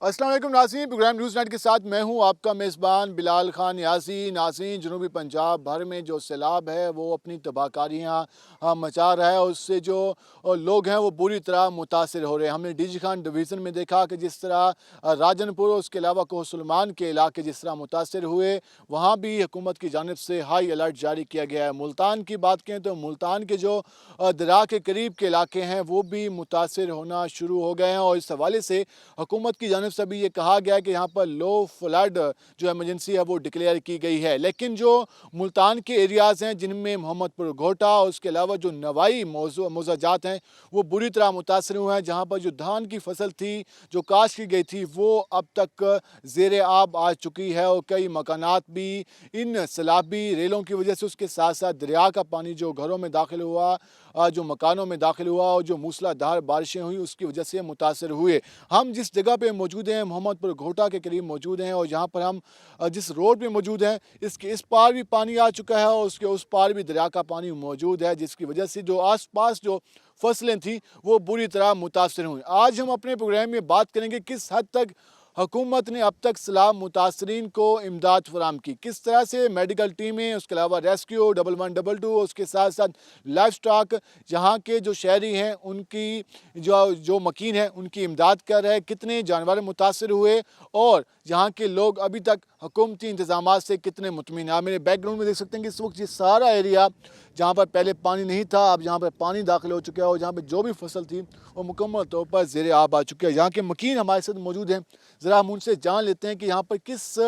अस्सलाम वालेकुम नाज़रीन, प्रोग्राम न्यूज़ नाइट के साथ मैं हूं आपका मेज़बान बिलाल खान यासी। नाज़रीन, जनूबी पंजाब भर में जो सैलाब है वो अपनी तबाहकारियाँ मचा रहा है और उससे जो लोग हैं वो बुरी तरह मुतासिर हो रहे हैं। हमने डीजी खान डिवीज़न में देखा कि जिस तरह राजनपुर और उसके अलावा कोहसुलमान के इलाके जिस तरह मुतासिर हुए, वहाँ भी हुकूमत की जानिब से हाई अलर्ट जारी किया गया है। मुल्तान की बात करें तो मुल्तान के जो दरा के करीब के इलाके हैं वो भी मुतासिर होना शुरू हो गए हैं और इस हवाले से हुकूमत की जानिब से भी ये कहा गया है कि यहाँ पर लो फ्लड जो एमरजेंसी है वो डिक्लेयर की गई है। लेकिन जो मुल्तान के एरियाज़ हैं जिनमें मोहम्मदपुर घोटा और उसके अलावा जो नवाई मोज़ाजात हैं वो बुरी तरह मुतासर हुए हैं। जहाँ पर जो धान की फसल थी जो काश्त की गई थी वो अब तक ज़ेर आब आ चुकी है और कई मकानात भी इन सैलाबी रेलों की वजह से, उसके साथ साथ दरिया का पानी जो घरों में दाखिल हुआ, जो मकानों में दाखिल हुआ और जो मूसलाधार बारिशें हुई उसकी वजह से मुतासर हुए। हम जिस जगह पे मौजूद हैं मोहम्मदपुर घोटा के करीब मौजूद हैं और जहाँ पर हम जिस रोड पे मौजूद हैं इसके इस पार भी पानी आ चुका है और उसके उस पार भी दरिया का पानी मौजूद है, जिसकी वजह से जो आसपास जो फसलें थी वो बुरी तरह मुतासर हुई। आज हम अपने प्रोग्राम में बात करेंगे किस हद तक हुकूमत ने अब तक सैलाब मुतासरीन को इमदाद फराम की, किस तरह से मेडिकल टीमें, उसके अलावा रेस्क्यू 1122, उसके साथ साथ लाइफ स्टॉक यहाँ के जो शहरी हैं उनकी जो मकीन है उनकी इमदाद कर रहे हैं, कितने जानवर मुतासर हुए और यहाँ के लोग अभी तक हुकूमती इंतजामात से कितने मुतमिन। आप मेरे बैकग्राउंड में देख सकते हैं कि इस वक्त ये सारा एरिया जहाँ पर पहले पानी नहीं था अब यहाँ पर पानी दाखिल हो चुका है और जहाँ पर जो भी फसल थी वो मुकम्मल तौर पर ज़ेर आब आ चुकी है। यहाँ के मकीन हमारे साथ मौजूद हैं, ज़रा हम उनसे जान लेते हैं कि यहाँ पर किस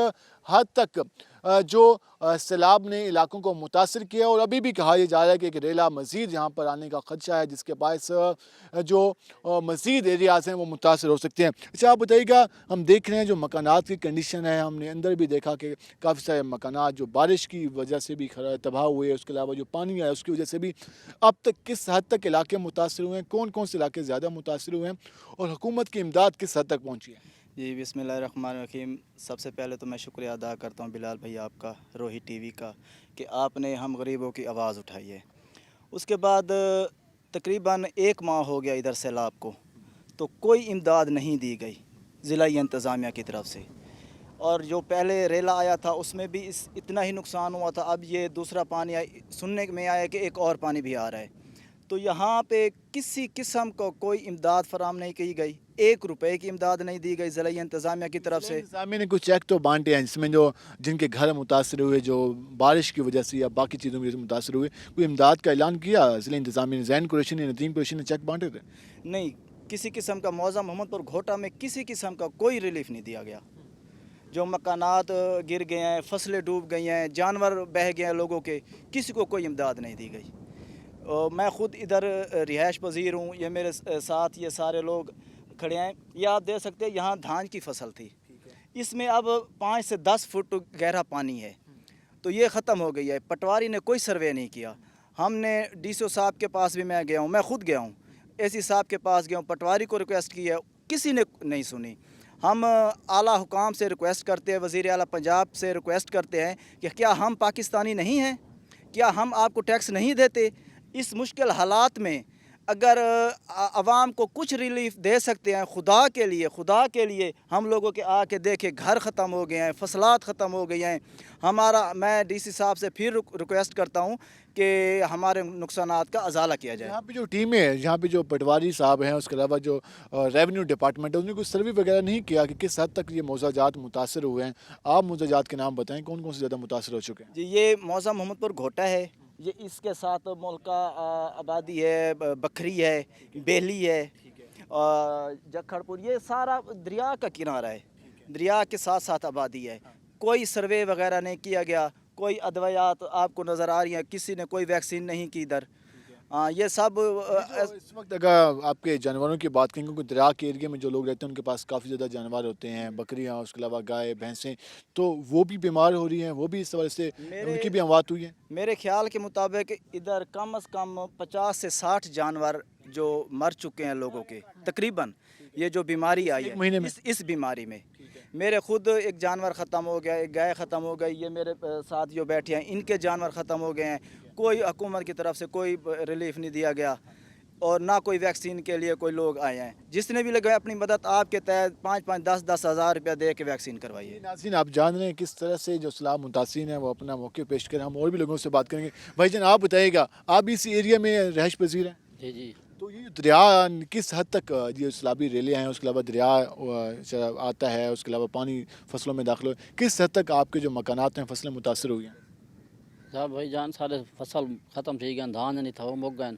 हद तक जो सैलाब ने इलाकों को मुतासर किया और अभी भी कहा जा रहा है कि एक रेला मज़ीद यहाँ पर आने का खदशा है जिसके बायस जो मज़ीद एरियाज़ हैं वो मुतासर हो सकते हैं। अच्छा आप बताइएगा, हम देख रहे हैं जो मकानात की कंडीशन है, हमने अंदर भी देखा कि काफ़ी सारे मकानात जो बारिश की वजह से भी तबाह हुए, उसके अलावा जो पानी आया उसकी वजह से भी अब तक किस हद तक इलाके मुतासर हुए हैं, कौन कौन से इलाके ज़्यादा मुतासर हुए हैं और हुकूमत की इमदाद किस हद तक पहुँची है? जी बिस्मिल्लाहिर्रहमानिर्रहीम। सबसे पहले तो मैं शुक्रिया अदा करता हूँ बिलाल भैया आपका, रोही टीवी का, कि आपने हम गरीबों की आवाज़ उठाई है। उसके बाद तकरीबन 1 माह हो गया इधर सैलाब को, तो कोई इमदाद नहीं दी गई ज़िला इंतज़ामिया की तरफ से। और जो पहले रेला आया था उसमें भी इतना ही नुकसान हुआ था। अब ये दूसरा पानी सुनने में आया कि एक और पानी भी आ रहा है, तो यहाँ पे किसी किस्म को कोई इमदाद फराम नहीं की गई। 1 रुपए की इमदाद नहीं दी गई ज़िला इंतज़ामिया की तरफ से। इंतज़ामिया ने कुछ चेक तो बांटे हैं जिसमें जो जिनके घर मुतासर हुए, जो बारिश की वजह से या बाकी चीज़ों की वजह से मुतासर हुए, कोई इमदाद का ऐलान किया ज़िला इंतज़ामिया ने? ज़ैन कुरैशी ने, नदीम कुरैशी ने चेक बांटे थे? नहीं, किसी किस्म का मौज़ा मोहम्मदपुर घोटा में किसी किस्म का कोई रिलीफ नहीं दिया गया। जो मकानात गिर गए हैं, फसलें डूब गई हैं, जानवर बह गए हैं लोगों के, किसी को कोई इमदाद नहीं दी गई। मैं ख़ुद इधर रिहाइश पज़ीर हूँ, ये मेरे साथ ये सारे लोग खड़े हैं। ये आप देख सकते हैं यहाँ धान की फसल थी, इसमें अब 5 से 10 फुट गहरा पानी है, तो ये ख़त्म हो गई है। पटवारी ने कोई सर्वे नहीं किया। हमने डीसीओ साहब के पास भी मैं गया हूँ, मैं ख़ुद गया हूँ, एसी साहब के पास गया हूँ, पटवारी को रिक्वेस्ट की है, किसी ने नहीं सुनी। हम आला हुकाम से रिक्वेस्ट करते हैं, वज़ीर आला पंजाब से रिक्वेस्ट करते हैं कि क्या हम पाकिस्तानी नहीं हैं? क्या हम आपको टैक्स नहीं देते? इस मुश्किल हालात में अगर आवाम को कुछ रिलीफ दे सकते हैं, खुदा के लिए हम लोगों के आके देखें, घर ख़त्म हो गए हैं, फसलात ख़त्म हो गई हैं। मैं डीसी साहब से फिर रिक्वेस्ट करता हूँ कि हमारे नुकसानात का अजाला किया जाए। यहाँ पे जो टीमें हैं, यहाँ पे जो पटवारी साहब हैं, उसके अलावा जो रेवेन्यू डिपार्टमेंट है, उसने कुछ सर्वे वगैरह नहीं किया कि किस हद तक ये मौज़ाजात मुतासर हुए हैं? आप मौज़ाजात के नाम बताएं, कौन कौन से ज़्यादा मुतासर हो चुके हैं? जी, ये मौज़ा मोहम्मदपुर घोटा है, ये इसके साथ मुल्का आबादी है, बखरी है, बेली है, जखड़पुर, ये सारा दरिया का किनारा है, दरिया के साथ साथ आबादी है। कोई सर्वे वगैरह नहीं किया गया, कोई अद्वियात आपको नज़र आ रही हैं, किसी ने कोई वैक्सीन नहीं की इधर। ये सब इस वक्त अगर आपके जानवरों की बात करें, क्योंकि दरिया के एरिया में जो लोग रहते हैं उनके पास काफ़ी ज़्यादा जानवर होते हैं, बकरियाँ, उसके अलावा गाय भैंसें, तो वो भी बीमार हो रही हैं, वो भी इस वजह से उनकी भी अमवात हुई है। मेरे ख्याल के मुताबिक इधर कम से कम 50 से 60 जानवर जो मर चुके हैं लोगों के, तकरीबन ये जो बीमारी आई है महीने में इस बीमारी में। मेरे खुद एक जानवर ख़त्म हो गया, एक गाय ख़त्म हो गई, ये मेरे साथ जो बैठे हैं इनके जानवर ख़त्म हो गए हैं। कोई हुकूमत की तरफ से कोई रिलीफ नहीं दिया गया। और ना कोई वैक्सीन के लिए कोई लोग आए हैं। जिसने भी लगाया अपनी मदद आपके तहत 5-5 10-10 हज़ार रुपया दे के वैक्सीन करवाइए। नाज़रीन, आप जान रहे हैं किस तरह से जो सैलाब मुतासिन है वो अपना मौके पेश करें। हम और भी लोगों से बात करेंगे। भाईजान, आप बताइएगा, आप भी इस एरिया में रहायश पजीर हैं? जी जी। तो ये दरिया किस हद तक ये सैलाबी रेलियाँ हैं, उसके अलावा दरिया आता है, उसके अलावा पानी फसलों में दाखिल हो, किस हद तक आपके जो मकानात हैं फसलें मुतासर हुई हैं? साहब भाई जान सारे फसल ख़त्म थी गए, धान नहीं था वो मुक गए,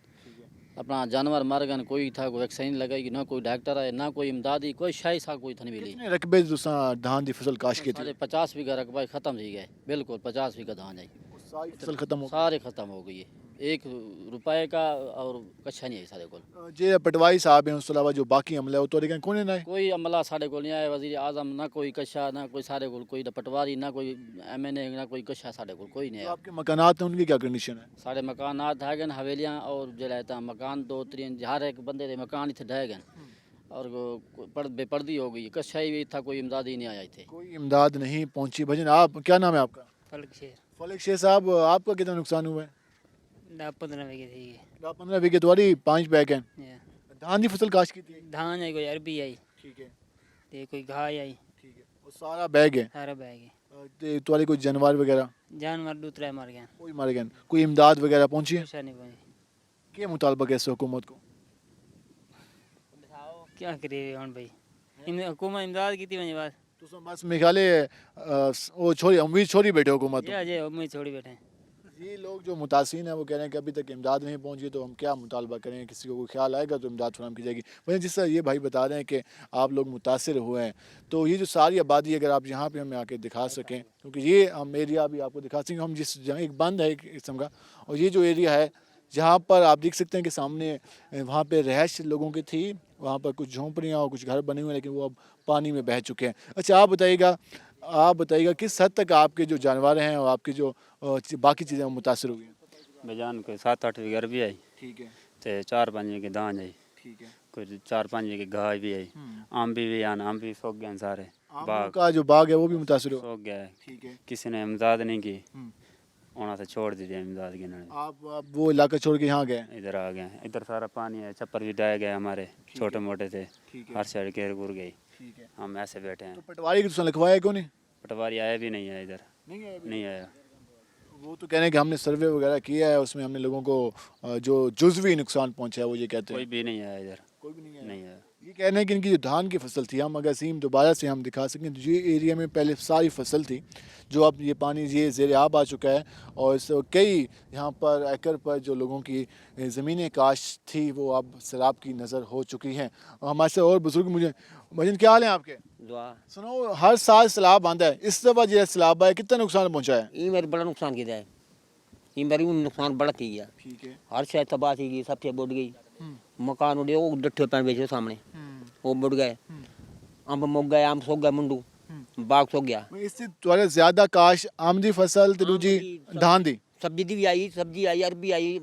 अपना जानवर मर गए, कोई था कोई वैक्सीन लगाई, ना कोई डॉक्टर आए, ना कोई इमदादी, कोई शाही सा कोई था नहीं मिली। कितने रकबे दूसरा धान की फसल काश की थी? सारे 50 बीघा रकबा ख़त्म थी गए, बिल्कुल 50 बीघा धान है, सारी फसल खत्म हो सारे ख़त्म हो गई है, 1 रुपए का और कच्छा नहीं है सारे को। गई। जे पटवारी साहब हैं, उसके अलावा जो बाकी अमला है वो तो कौन है ना है? कोई अमला साढ़े को नहीं आया, वजीर आजम ना कोई कच्छा, ना कोई सारे को कोई पटवारी, ना कोई MNA, ना कोई कच्छा, साढ़े को कोई नहीं जो आया। आपके मकानात हैं उनकी क्या कंडीशन है? साढ़े मकानात ढह गए, हवेलियाँ और जो रहता मकान 2-3 हर एक बंदे के मकान इतने ढह गए और बेपर्दी हो गई, कच्छा ही था, कोई इमदादी नहीं आया थे। कोई इमदाद नहीं पहुंची। भजन, आप क्या नाम है आपका? फलक शेर फलक शेर साहब, आपका कितना नुकसान हुआ है? 10-15 बीघे थी 15 बीघे तुम्हारी 5 बैग हैं। ये। धान की फसल काश की थी? धान है, कोई अरबी आई, ठीक है, ते कोई घाय आई, ठीक है। और सारा बैग है। सारा बैग है। तुम्हारे कोई जानवर वगैरह जानवर दूसरा मर गया, कोई मर गए? कोई इमदाद वगैरह पहुंची है? कुछ नहीं पहुंची। क्या मुतालबा कैसे हुकूमत को? क्या करे हम भाई, हुकूमत इमदाद की थी वही बात, तो बस मेघालय वो छोड़ी उम्मीद छोड़ी बैठे हुकूमत को। ये उम्मीद छोड़ी बैठे। ये लोग जो मुतासिन हैं वो कह रहे हैं कि अभी तक इमदाद नहीं पहुंची, तो हम क्या मुतालबा करें, किसी को कोई ख्याल आएगा तो इमदाद फराहम की जाएगी। वहीं जिस तरह ये भाई बता रहे हैं कि आप लोग मुतासर हुए हैं, तो ये जो सारी आबादी अगर आप यहाँ पे हमें आके दिखा सकें, क्योंकि ये हम एरिया भी आपको दिखा सकें, हम जिस जहाँ एक बंद है एक किस्म का, और ये जो एरिया है जहाँ पर आप देख सकते हैं कि सामने वहाँ पे रहायश लोगों की थी, वहाँ पर कुछ झोंपड़ियाँ और कुछ घर बने हुए हैं, लेकिन वो अब पानी में बह चुके हैं। अच्छा, आप बताइएगा किस हद तक आपके जो जानवर हैं और आपकी जो बाकी चीज़ें मुतासर हुई हैं? बजान कोई 7-8 बीघे अरबी आई ठीक है, ते 4-5 बीघे धान आई, ठीक है। कोई 4-5 बीघे गाय भी आई, आम भी आन, आम भी सूख गए सारे, आमों बाग का जो बाग है वो भी मुतासर हुआ? सूख गया है, ठीक है। किसी ने इमदाद नहीं की, हम्म। उन्होंने तो छोड़ दी थी इमदाद की, इन्होंने आप वो इलाका छोड़ के यहाँ गए? इधर आ गए, इधर सारा पानी है, छप्पर भी डाए गए हमारे, छोटे मोटे थे, ठीक है, हर साइड घेर घूर गई, ठीक है। हम ऐसे बैठे हैं। तो पटवारी की तुमने लिखवाया क्यों नहीं? पटवारी आया भी नहीं है इधर, नहीं आया? नहीं आया। वो तो कह रहे हैं कि हमने सर्वे वगैरह किया है, उसमें हमने लोगों को जो जुज़वी नुकसान पहुंचा है वो ये कहते कोई हैं। भी नहीं आया इधर, कोई भी नहीं आया। नहीं आया। ये कह रहे हैं कि इनकी जो धान की फसल थी, हम अगर सीम दोबारा से हम दिखा सकें तो ये एरिया में पहले सारी फसल थी, जो अब ये पानी ये ज़ेर आब आ चुका है, और इस कई यहाँ पर एकड़ पर जो लोगों की ज़मीनें काश थी वो अब सैलाब की नज़र हो चुकी हैं। और हमारे से और बुजुर्ग मुझे भजन, क्या हाल है आपके? दुआ सुनो, हर साल सैलाब आंदा है, इस दफ़ा जो सैलाब आया कितना नुकसान पहुँचा है? ये मेरे बड़ा नुकसान किया है, ये मेरी नुकसान बड़ा की गया, ठीक है। हर शहर तबाह थी गई, सबसे बुड़ गई, मकान उड़े, वो डट्ठे पैन बेचे सामने, वो बुड़ गए, अम्ब मुक गए, आम सूख गए, मुंडू बाग सूख गया, इससे थोड़ा ज़्यादा काश आमदी फसल ते दूजी धान दी? सब्जी दी भी आई, सब्जी आई, अरबी आई,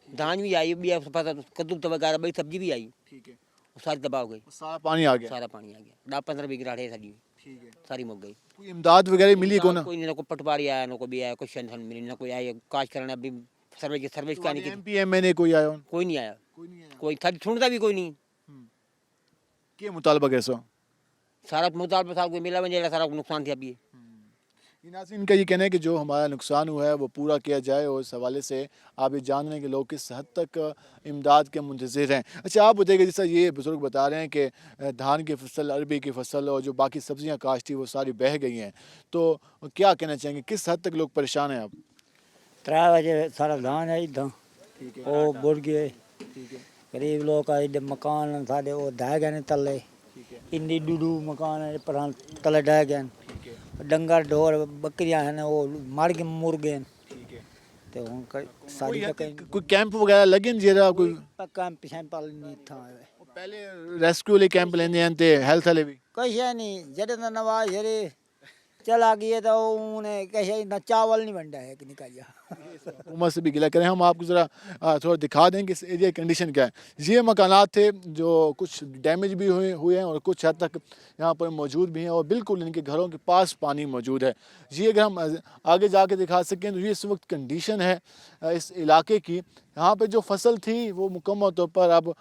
धान भी आई, भी कद्दू वगैरह बड़ी सब्जी भी आई, ठीक है। सारी तबाह हो गई, सारा पानी आ गया? सारा पानी आ गया, 10-15 बीघे राठे सारी, ठीक है। सारी मुक गई। कोई इमदाद वगैरह मिली को ना? कोई नहीं, ना कोई पटवारी आया, ना कोई भी आया, कोई पेंशन मिली, ना कोई आया काश करने, अभी सर्विस का नहीं की, MP MNA कोई आया हो? कोई नहीं आया, कोई नहीं आया। कोई था सुनता भी कोई नहीं, क्या मुतालबा कैसा? सारा मुतालबा सारा कोई मिला बन सारा नुकसान थी अभी। नाज़रीन, इनका ये कहना है कि जो हमारा नुकसान हुआ है वो पूरा किया जाए, और इस हवाले से आप ये जान रहे हैं कि लोग किस हद तक इमदाद के मुंतज़िर हैं। अच्छा, आप बताइएगा, जैसा ये बुज़ुर्ग बता रहे हैं कि धान की फसल, अरबी की फसल और जो बाकी सब्ज़ियाँ काश थी वो सारी बह गई हैं, तो क्या कहना चाहेंगे, किस हद तक लोग परेशान हैं? आप 3 बजे सारा धान है इधर, ठीक है, वो बुड़ गए, ठीक है, गरीब लोग का इधर मकान साढ़े वो ढह गए तले, ठीक है, इन्नी डूडू मकान है पर तले ढह गए, ठीक है, डंगर ढोर बकरियां हैं वो मार के मुर गए, ठीक है। तो उनका सारी कोई कैंप वगैरह लगे न जेरा कोई? पक्का पिछाड़ नहीं था, पहले रेस्क्यू ले कैंप लेंदे हैं ते हेल्थ वाले भी? कुछ है नहीं, जड़े ना नवाज जड़े चला गया तो उन्हें कैसे ना चावल नहीं बन रहा है कि निकालिया। हुकूमत से भी गिला करें। हम आपको ज़रा थोड़ा दिखा दें कि इस एरिया की कंडीशन क्या है। ये मकानात थे जो कुछ डैमेज भी हुए हैं और कुछ हद तक यहाँ पर मौजूद भी हैं और बिल्कुल इनके घरों के पास पानी मौजूद है। ये अगर हम आगे जाके दिखा सकें तो ये इस वक्त कंडीशन है इस इलाके की। यहाँ पे जो फसल थी वो मुकम्मल तौर पर अब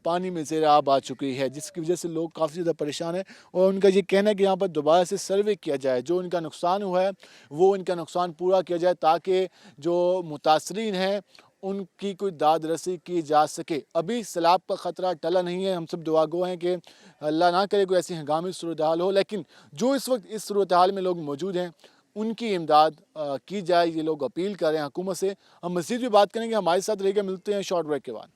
पानी में ज़ेर-आब आ चुकी है, जिसकी वजह से लोग काफ़ी ज़्यादा परेशान हैं और उनका ये कहना है कि यहाँ पर दोबारा से सर्वे किया जाए, जो इनका नुकसान हुआ है वो इनका नुकसान पूरा किया जाए ताकि जो मुतासरीन हैं उनकी कोई दाद रसी की जा सके। अभी सैलाब का ख़तरा टला नहीं है। हम सब दुआगो हैं कि अल्लाह ना करे कोई ऐसी हंगामी सूरत हाल हो, लेकिन जो इस वक्त इस सूरत हाल में लोग मौजूद हैं उनकी इमदाद की जाए, ये लोग अपील कर रहे हैं हुकूमत से। हम मज़ीद भी बात करेंगे, हमारे साथ रहिएगा। मिलते हैं शॉर्ट ब्रेक के बाद।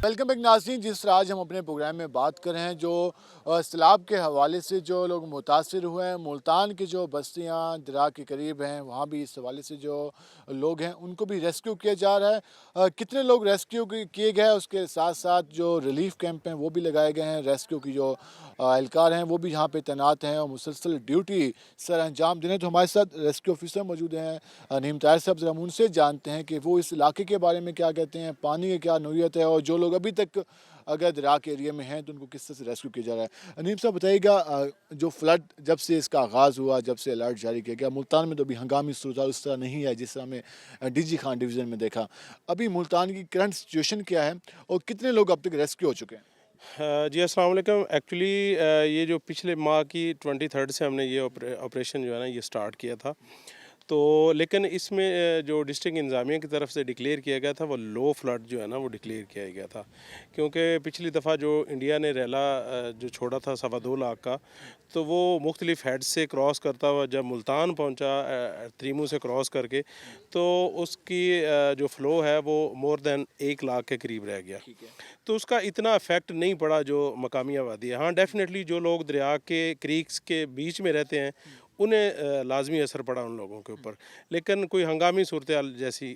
वेलकम बैक नाज़रीन। जिस तरह आज हम अपने प्रोग्राम में बात कर रहे हैं जो सैलाब के हवाले से जो लोग मुतासर हुए हैं, मुल्तान की जो बस्तियां दरा के करीब हैं वहाँ भी इस हवाले से जो लोग हैं उनको भी रेस्क्यू किया जा रहा है। कितने लोग रेस्क्यू किए गए हैं, उसके साथ साथ जो रिलीफ कैंप हैं वो भी लगाए गए हैं। रेस्क्यू की जो एहलकार हैं वो भी यहाँ पे तैनात हैं और मुसलसल ड्यूटी सर अंजाम दे रहे हैं। तो हमारे साथ रेस्क्यू ऑफिसर मौजूद हैं नईम ताहिर साहब। ज़रा हम उनसे जानते हैं कि वो इस इलाके के बारे में क्या कहते हैं, पानी की क्या नौयत है और जो लोग अभी तक अगर दरा के एरिया में हैं तो उनको किस तरह से रेस्क्यू किया जा रहा है। नईम साहब बताइएगा, जो फ्लड जब से इसका आगाज़ हुआ, जब से अलर्ट जारी किया गया, मुल्तान में तो अभी हंगामी सूरत उस तरह नहीं है जिस तरह हमें डीजी खान डिवीज़न में देखा। अभी मुल्तान की करंट सिचुएशन क्या है और कितने लोग अब तक रेस्क्यू हो चुके हैं? जी अस्सलाम वालेकुम। एक्चुअली ये जो पिछले माह की 23 से हमने ये ऑपरेशन जो है ना ये स्टार्ट किया था, तो लेकिन इसमें जो डिस्ट्रिक्ट इंतज़ामिया की तरफ से डिक्लेयर किया गया था वो लो फ्लड जो है ना वो डिक्लेयर किया गया था, क्योंकि पिछली दफ़ा जो इंडिया ने रेला जो छोड़ा था 2.25 लाख का, तो वो मुख्तलिफ हेड से क्रॉस करता हुआ जब मुल्तान पहुंचा त्रीमू से क्रॉस करके, तो उसकी जो फ़्लो है वो मोर दैन 1 लाख के करीब रह गया। तो उसका इतना इफ़ेक्ट नहीं पड़ा जो मकामी आबादी है। हाँ, डेफिनेटली जो लोग दरिया के क्रीक्स के बीच में रहते हैं उन्हें लाजमी असर पड़ा उन लोगों के ऊपर, लेकिन कोई हंगामी सूरत हाल जैसी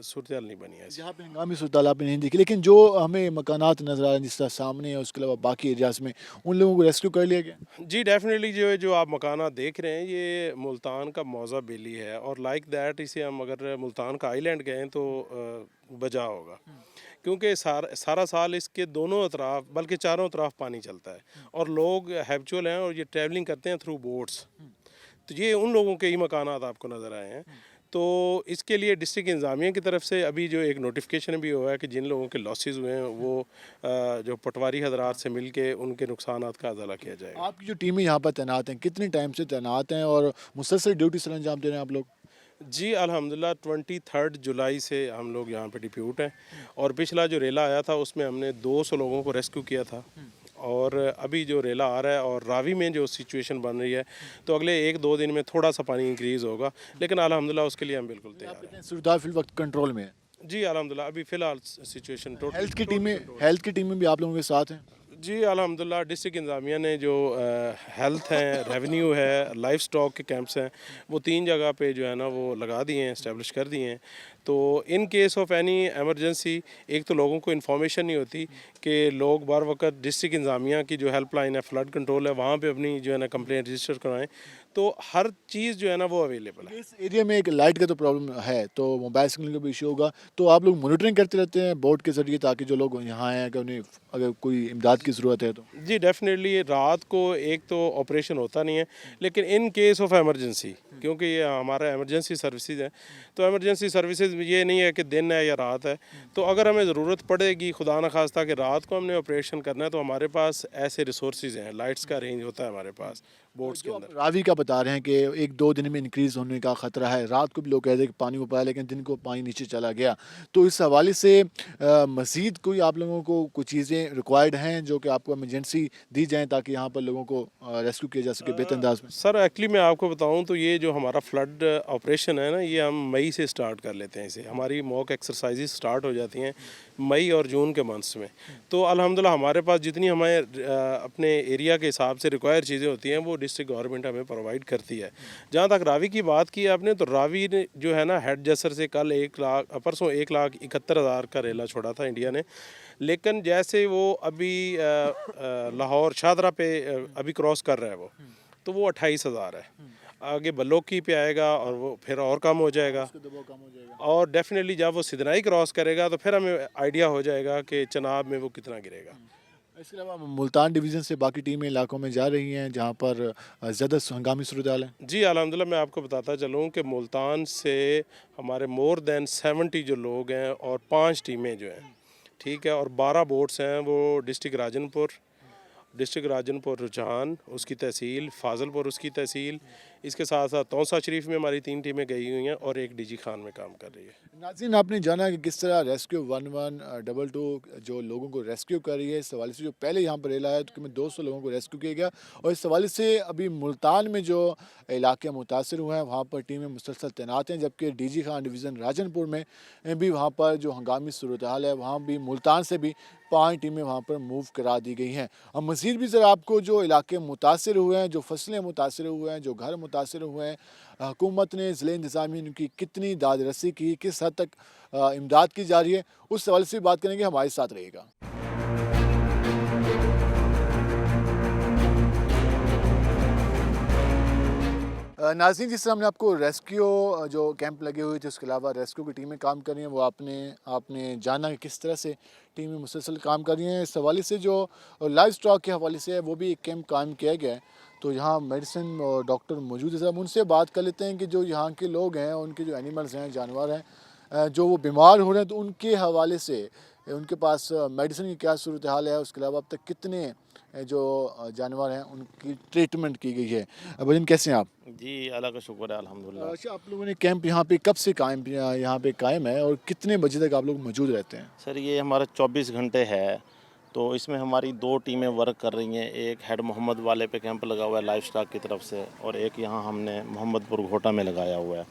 सूरत हाल नहीं बनी है। जहाँ पे हंगामी सूरत हाल आपने नहीं देखी, लेकिन जो हमें मकानात नज़र आ रहे हैं जिस तरह सामने है, उसके अलावा बाकी एरियाज़ में उन लोगों को रेस्क्यू कर लिया गया? जी डेफिनेटली जो आप मकानात देख रहे हैं ये मुल्तान का मौज़ा बेली है और लाइक दैट इसे हम अगर मुल्तान का आइलैंड गए तो बजा होगा, क्योंकि सारा साल इसके दोनों अतराफ बल्कि चारों तरफ पानी चलता है और लोग हैबिचुअल हैं और ये ट्रैवलिंग करते हैं थ्रू बोट्स। तो ये उन लोगों के ही मकानात आपको नज़र आए हैं। तो इसके लिए डिस्ट्रिक्ट इंतज़ामिया की तरफ से अभी जो एक नोटिफिकेशन भी हुआ है कि जिन लोगों के लॉसेस हुए हैं वो जो पटवारी हजरात से मिल के उनके नुकसानात का अज़ला किया जाएगा। आपकी जो टीमें यहाँ पर तैनात हैं कितने टाइम से तैनात हैं और मुसलसल ड्यूटी सर अंजाम दे रहे हैं आप लोग? जी अल्हम्दुलिल्लाह 23 जुलाई से हम लोग यहाँ पे डिप्यूट हैं और पिछला जो रेला आया था उसमें हमने 200 लोगों को रेस्क्यू किया था और अभी जो रेला आ रहा है और रावी में जो सिचुएशन बन रही है तो अगले 1-2 दिन में थोड़ा सा पानी इंक्रीज़ होगा, लेकिन अल्हम्दुलिल्लाह उसके लिए हम बिल्कुल तैयार हैं। सूरत हाल फिल वक्त कंट्रोल में है? जी अल्हम्दुलिल्लाह अभी फ़िलहाल सिचुएशन हेल्थ की टीमें भी आप लोगों के साथ हैं? जी अल्हम्दुलिल्लाह डिस्ट्रिक्ट इंतज़ामिया ने जो हेल्थ हैं, रेवेन्यू है, लाइफ स्टॉक के कैंप्स हैं वो 3 जगह पे जो है ना वो लगा दिए हैं, इस्टेब्लिश कर दिए हैं। तो in case of any emergency एक तो लोगों को इन्फॉर्मेशन नहीं होती कि लोग बार वक्त डिस्ट्रिक्ट इंतज़ामिया की जो हेल्पलाइन है, फ्लड कंट्रोल है, वहाँ पे अपनी जो है ना कंप्लेंट रजिस्टर करवाएं, तो हर चीज़ जो है ना वो अवेलेबल है। इस एरिया में एक लाइट का तो प्रॉब्लम है, तो मोबाइल सिग्नल का भी इशू होगा, तो आप लोग मॉनिटरिंग करते रहते हैं बोर्ड के ज़रिए ताकि जो लोग यहाँ आए कि उन्हें अगर कोई इमदाद की ज़रूरत है तो? जी डेफिनेटली रात को एक तो ऑपरेशन होता नहीं है, लेकिन इन केस ऑफ एमरजेंसी क्योंकि ये हमारा एमरजेंसी सर्विसेज है, तो एमरजेंसी सर्विसेज ये नहीं है कि दिन है या रात है, तो अगर हमें ज़रूरत पड़ेगी खुदा न खास्ता कि रात को हमने ऑपरेशन करना है तो हमारे पास ऐसे रिसोर्सेज हैं, लाइट्स का रेंज होता है हमारे पास, बोट्स के जो आप अंदर। रावी का बता रहे हैं कि 1-2 दिन में इंक्रीज़ होने का ख़तरा है, रात को भी लोग कह रहे हैं कि पानी ऊपर आया लेकिन दिन को पानी नीचे चला गया, तो इस हवाले से मज़ीद कोई आप लोगों को कुछ चीज़ें रिक्वायर्ड हैं जो कि आपको इमरजेंसी दी जाएँ ताकि यहाँ पर लोगों को रेस्क्यू किया जा सके बेहतर अंदाज में? सर एक्चुअली मैं आपको बताऊं तो ये जो हमारा फ्लड ऑपरेशन है ना, ये हम मई से स्टार्ट कर लेते हैं। इसे हमारी मॉक एक्सरसाइजेज स्टार्ट हो जाती हैं मई और जून के मंथ्स में। तो अल्हम्दुलिल्लाह हमारे पास जितनी हमें अपने एरिया के हिसाब से रिक्वायर चीज़ें होती हैं वो डिस्ट्रिक्ट गवर्नमेंट हमें प्रोवाइड करती है। जहाँ तक रावी की बात की आपने, तो रावी ने जो है ना, हेड जसर से कल 1,71,000 का रेला छोड़ा था इंडिया ने, लेकिन जैसे वो अभी लाहौर शाहदरा पे अभी क्रॉस कर रहा है वो, तो वो 28,000 है। आगे बलोकी पे आएगा और वो फिर और कम हो जाएगा, और डेफिनेटली जब वो सिदनाई क्रॉस करेगा तो फिर हमें आइडिया हो जाएगा कि चनाब में वो कितना गिरेगा। इसके अलावा मुल्तान डिवीज़न से बाकी टीमें इलाकों में जा रही हैं जहाँ पर ज़्यादा हंगामी सूरत-हाल है? जी अल्हम्दुलिल्लाह, मैं आपको बताता चलूँ कि मुल्तान से हमारे मोर देन 70 जो लोग हैं और 5 टीमें जो हैं, ठीक है, और 12 बोट्स हैं, वो डिस्ट्रिक्ट राजनपुर रुझान उसकी तहसील, फाजलपुर उसकी तहसील, इसके साथ साथ तौसा शरीफ में हमारी 3 टीमें गई हुई हैं और एक डीजी खान में काम कर रही है। नाज़रीन, आपने जाना कि किस तरह रेस्क्यू 1122 जो लोगों को रेस्क्यू कर रही है। इस हवाले से जो पहले यहाँ पर रेला है तो करीबन 200 लोगों को रेस्क्यू किया गया, और इस हवाले से अभी मुल्तान में जो इलाके मुतासर हुए हैं वहाँ पर टीमें मुसलसल तैनात हैं, जबकि डीजी खान डिवीज़न राजनपुर में भी वहाँ पर जो हंगामी सूरत हाल है वहाँ भी मुल्तान से भी 5 टीमें वहाँ पर मूव करा दी गई हैं। अब मज़ीद भी ज़रा आपको जो इलाके मुतासर हुए हैं, जो फसलें मुतासर हुए हैं, जो घर मुतासर हुए हैं, हुकूमत ने ज़िले इंतज़ामिया ने उनकी कितनी दाद रसी की, किस हद तक इमदाद की जा रही है, उस सवाल से बात करेंगे। हमारे साथ रहिएगा। नाज़रीन, जिस तरह हमने आपको रेस्क्यू जो कैंप लगे हुए थे, उसके अलावा रेस्क्यू की टीमें काम कर रही हैं, वो आपने जाना कि किस तरह से टीमें मुसलसल काम कर रही हैं। इस हवाले से जो लाइव स्टॉक के हवाले से है वो भी एक कैंप कायम किया गया है, तो यहाँ मेडिसिन और डॉक्टर मौजूद है। साहब, उनसे बात कर लेते हैं कि जो यहाँ के लोग हैं, उनके जो एनिमल्स हैं, जानवर हैं, जो वो बीमार हो रहे हैं, तो उनके हवाले से उनके पास मेडिसिन की क्या सूरत हाल है, उसके अलावा अब तक कितने जो जानवर हैं उनकी ट्रीटमेंट की गई है। भजन, कैसे हैं आप? जी अल्लाह का शुक्र है, अल्हम्दुलिल्लाह। अच्छा, आप लोगों ने कैंप यहाँ पे कब से यहाँ पे कायम है और कितने बजे तक आप लोग मौजूद रहते हैं? सर ये हमारा 24 घंटे है, तो इसमें हमारी 2 टीमें वर्क कर रही हैं। एक हेड मोहम्मद वाले पे कैंप लगा हुआ है लाइफ स्टॉक की तरफ से, और एक यहाँ हमने मोहम्मदपुर घोटा में लगाया हुआ है।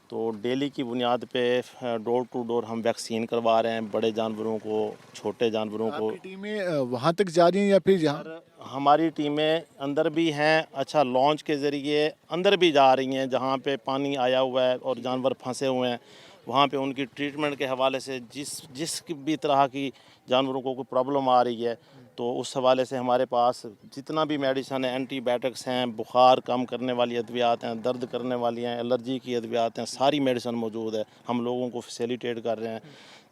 तो डेली की बुनियाद पे डोर टू डोर हम वैक्सीन करवा रहे हैं, बड़े जानवरों को, छोटे जानवरों को। आपकी टीमें वहाँ तक जा रही हैं या फिर यहाँ? हमारी टीमें अंदर भी हैं, अच्छा लॉन्च के ज़रिए अंदर भी जा रही हैं, जहाँ पे पानी आया हुआ है और जानवर फंसे हुए हैं, वहाँ पे उनकी ट्रीटमेंट के हवाले से जिस भी तरह की जानवरों को कोई प्रॉब्लम आ रही है, तो उस हवाले से हमारे पास जितना भी मेडिसन है, एंटीबायोटिक्स हैं, बुखार कम करने वाली अद्वियात हैं, दर्द करने वाली हैं, एलर्जी की अद्वियात हैं, सारी मेडिसन मौजूद है। हम लोगों को फैसिलिटेट कर रहे हैं।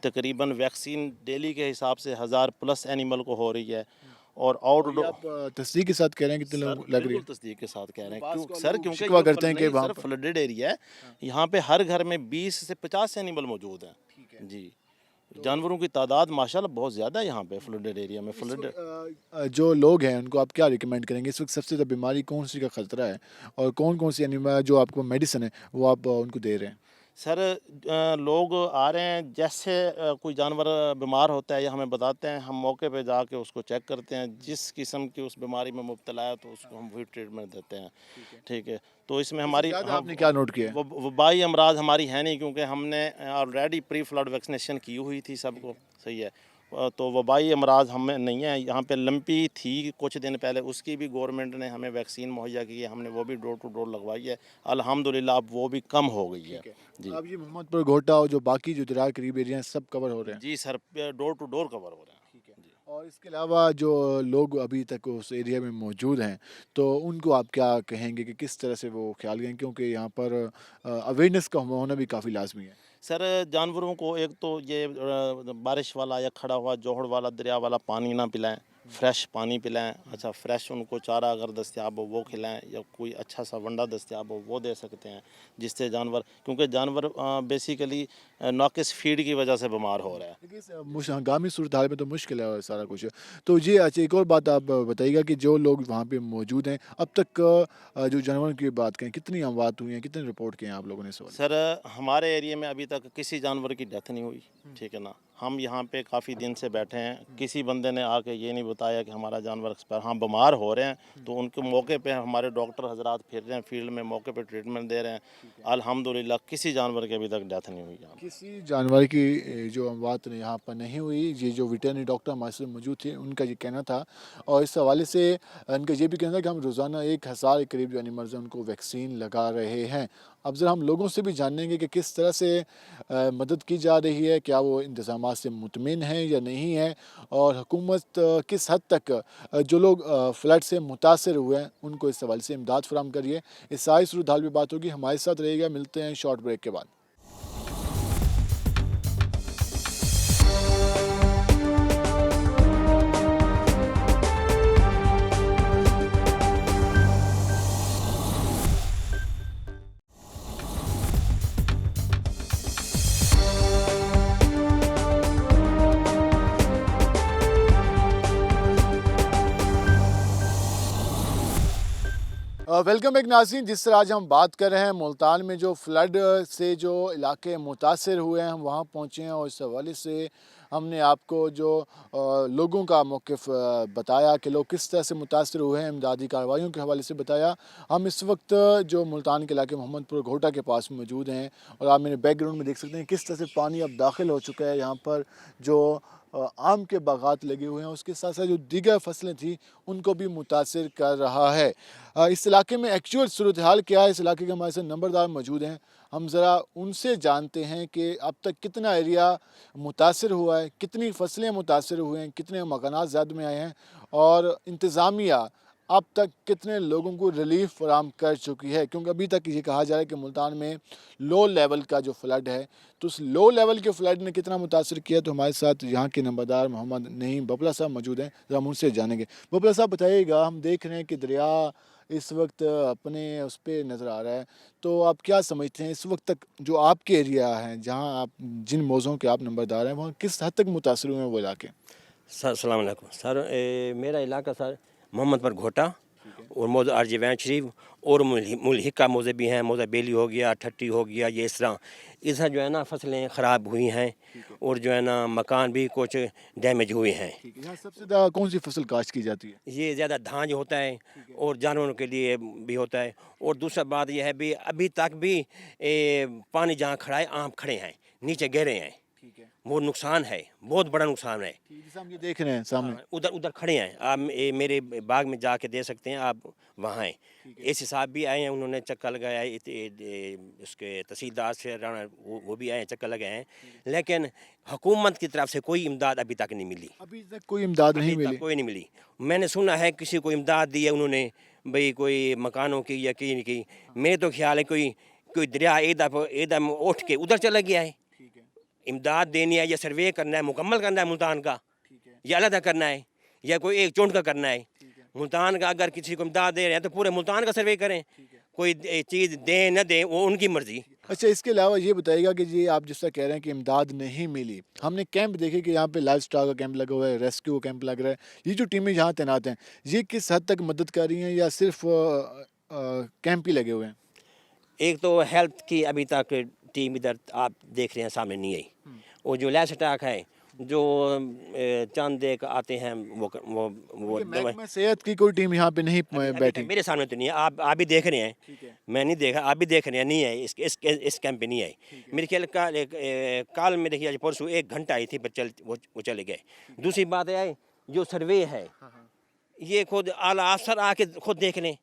तकरीबन वैक्सीन डेली के हिसाब से 1000+ एनिमल को हो रही है, और आउटडोर आप तस्दीक के साथ कह रहे हैं कितने लोग लग रही है? बिल्कुल तस्दीक के साथ कह रहे हैं, क्यों सर, क्योंकि शिकवा करते हैं कि वहाँ पर फ्लडेड एरिया है, यहाँ पे हर घर में 20 से 50 एनिमल मौजूद हैं। जी, जानवरों की तादाद माशाल्लाह बहुत ज़्यादा है यहाँ पे फ्लडेड एरिया में। जो लोग हैं उनको आप क्या रिकमेंड करेंगे इस वक्त सबसे ज़्यादा बीमारी कौन सी का खतरा है, और कौन कौन सी एनिमल जो आपको मेडिसिन है वो आप उनको दे रहे हैं? सर लोग आ रहे हैं, जैसे कोई जानवर बीमार होता है या हमें बताते हैं, हम मौके पे जाके उसको चेक करते हैं, जिस किस्म की उस बीमारी में मुब्तला है तो उसको हम वही ट्रीटमेंट देते हैं। ठीक है, तो इसमें हमारी आपने क्या नोट किया? वबाई अमराज हमारी है नहीं, क्योंकि हमने ऑलरेडी प्री फ्लड वैक्सीनेशन की हुई थी सबको, सही है। तो वबाई अमराज हमें नहीं है। यहाँ पे लंपी थी कुछ दिन पहले, उसकी भी गवर्नमेंट ने हमें वैक्सीन मुहैया की है, हमने वो भी डोर टू डोर लगवाई है, अल्हम्दुलिल्लाह अब वो भी कम हो गई है। जी, अब ये मोहम्मदपुर घोटा और जो बाकी जो दरार करीब एरिया हैं सब कवर हो रहे हैं? जी sir, door to door cover हो रहे हैं। और इसके अलावा जो लोग अभी तक उस एरिया में मौजूद हैं तो उनको आप क्या कहेंगे कि किस तरह से वो ख्याल करें, क्योंकि यहाँ पर अवेयरनेस का होना भी काफ़ी लाजमी है? सर जानवरों को एक तो ये बारिश वाला या खड़ा हुआ जोहड़ वाला दरिया वाला पानी ना पिलाएं, फ्रेश पानी पिलाएं, अच्छा फ्रेश उनको चारा अगर दस्तियाब हो वो खिलाएं, या कोई अच्छा सा वंडा दस्तियाब हो वो दे सकते हैं, जिससे जानवर, क्योंकि जानवर बेसिकली नाकिस फीड की वजह से बीमार हो रहा है। देखिए हंगामी सूरत हाल में तो मुश्किल है सारा कुछ। तो जी अच्छा एक और बात आप बताइएगा कि जो लोग वहाँ पे मौजूद हैं अब तक जो जानवरों की बात करें कितनी अमवात हुई हैं, कितने रिपोर्ट किए हैं आप लोगों ने इस हवाले से? सर हमारे एरिया में अभी तक किसी जानवर की डेथ नहीं हुई, ठीक है ना। हम यहाँ पे काफ़ी दिन से बैठे हैं, किसी बंदे ने आके ये नहीं बताया कि हमारा जानवर एक्सपायर, हाँ बीमार हो रहे हैं तो उनके मौके पे हमारे डॉक्टर हजरात फिर रहे हैं फील्ड में, मौके पे ट्रीटमेंट दे रहे हैं। अल्हम्दुलिल्लाह किसी जानवर की अभी तक डेथ नहीं हुई यहाँ पे। किसी जानवर की जो अमवात यहाँ पर नहीं हुई, ये जो वेटरनरी डॉक्टर हमारे साथ मौजूद थे उनका ये कहना था। और इस हवाले से उनका ये भी कहना था कि हम रोज़ाना 1000 के करीब जो एनिमल्स हैं उनको वैक्सीन लगा रहे हैं। अब ज़रा हम लोगों से भी जानेंगे कि किस तरह से मदद की जा रही है, क्या वो इंतज़ामात से मुतमिन हैं या नहीं है, और हुकूमत किस हद तक जो लोग फ्लड से मुतासर हुए हैं उनको इस हवाले से इमदाद फराहम करिए। इस सारी सूरत हाल में बात होगी, हमारे साथ रहिएगा। मिलते हैं शॉर्ट ब्रेक के बाद। वेलकम बैक नाज़रीन। जिस तरह आज हम बात कर रहे हैं मुल्तान में जो फ्लड से जो इलाके मुतासर हुए हैं हम वहाँ पहुँचे हैं, और इस हवाले से हमने आपको जो लोगों का मौक़िफ़ बताया कि लोग किस तरह से मुतासर हुए हैं, इमदादी कार्रवाइयों के हवाले से बताया। हम इस वक्त जो मुल्तान के इलाके मोहम्मदपुर घोटा के पास मौजूद हैं, और आप मेरे बैकग्राउंड में देख सकते हैं किस तरह से पानी अब दाखिल हो चुका है। यहाँ पर जो आम के बागात लगे हुए हैं उसके साथ साथ जो दीगर फसलें थी उनको भी मुतासर कर रहा है। इस इलाके में एक्चुअल सूरत हाल क्या है, इस इलाके के हमारे साथ नंबरदार मौजूद हैं, हम ज़रा उनसे जानते हैं कि अब तक कितना एरिया मुतासर हुआ है, कितनी फसलें मुतासर हुए हैं, कितने मकानात ज़द में आए हैं, और इंतज़ामिया अब तक कितने लोगों को रिलीफ फराहम कर चुकी है। क्योंकि अभी तक ये कहा जा रहा है कि मुल्तान में लो लेवल का जो फ्लड है, तो उस लो लेवल के फ्लड ने कितना मुतासर किया। तो हमारे साथ यहाँ के नंबरदार मोहम्मद नईम बबला साहब मौजूद हैं, जरा हम उनसे जानेंगे। बबला साहब बताइएगा, हम देख रहे हैं कि दरिया इस वक्त अपने उस पर नज़र आ रहा है, तो आप क्या समझते हैं इस वक्त तक जो आपके एरिया हैं, जहाँ आप जिन मौज़ों के आप नंबरदार हैं, वहाँ किस हद तक मुतासर हुए हैं वो इलाके? सर अस्सलाम वालेकुम सर, मेरा इलाका सर मोहम्मदपुर घोटा और मौज़ा आरजी वैन शरीफ और मुलहिका मौज़े भी हैं, मौज़ा बेली हो गया, ठट्टी हो गया, ये इस तरह जो है ना फसलें ख़राब हुई हैं, और जो है ना मकान भी कुछ डैमेज हुए हैं। यहाँ सबसे ज़्यादा कौन सी फसल काश्त की जाती है? ये ज़्यादा धान होता है और जानवरों के लिए भी होता है। और दूसरा बात यह है भी अभी तक भी पानी जहाँ खड़ा है आम खड़े हैं, नीचे गहरे हैं, वो नुकसान है, बहुत बड़ा नुकसान है। जैसे हम ये देख रहे हैं सामने, उधर खड़े हैं आप, मेरे बाग में जाके दे सकते हैं आप, वहाँ हैं। एसी साहब भी आए हैं, उन्होंने चक्कर लगाया है, उसके तहसीलदार से राणा वो भी आए हैं, चक्कर लगाए हैं, लेकिन हुकूमत की तरफ से कोई इमदाद अभी तक नहीं मिली। अभी तक कोई इमदाद नहीं मिली? कोई नहीं मिली। मैंने सुना है किसी को इमदाद दी है उन्होंने, भाई कोई मकानों की या की। मेरे तो ख्याल है कोई दरिया एकदम उठ के उधर चला गया है। इमदाद देनी है या सर्वे करना है, मुकम्मल करना है मुल्तान का, या अलग करना है, या कोई एक चुंड का करना है। मुल्तान का अगर किसी को इमदाद दे रहे हैं तो पूरे मुल्तान का सर्वे करें, कोई चीज़ दें न दें वो उनकी मर्जी। अच्छा, इसके अलावा ये बताइएगा कि जी आप जिस तरह कह रहे हैं कि इमदाद नहीं मिली, हमने कैंप देखे कि यहाँ पे लाइफ स्टार का कैंप लगा हुआ है, रेस्क्यू कैंप लग रहा है, ये जो टीमें यहाँ तैनात हैं ये किस हद तक मदद कर रही हैं या सिर्फ कैंप ही लगे हुए हैं? एक तो हेल्थ की अभी तक टीम इधर आप देख रहे हैं सामने नहीं आई, और जो लैस अटैक है जो चंद एक आते हैं वो महकमा सेहत की कोई टीम यहाँ पे नहीं बैठी? मेरे सामने तो नहीं है, आप भी देख रहे हैं, मैं नहीं देखा, आप भी देख रहे हैं, नहीं है इस कैंप पे नहीं आई। मेरे ख्याल काल में देखिए परसों 1 घंटा आई थी, बच्चे वो चले गए। दूसरी बात है जो सर्वे है ये खुद आला अफसर आके खुद देख लें,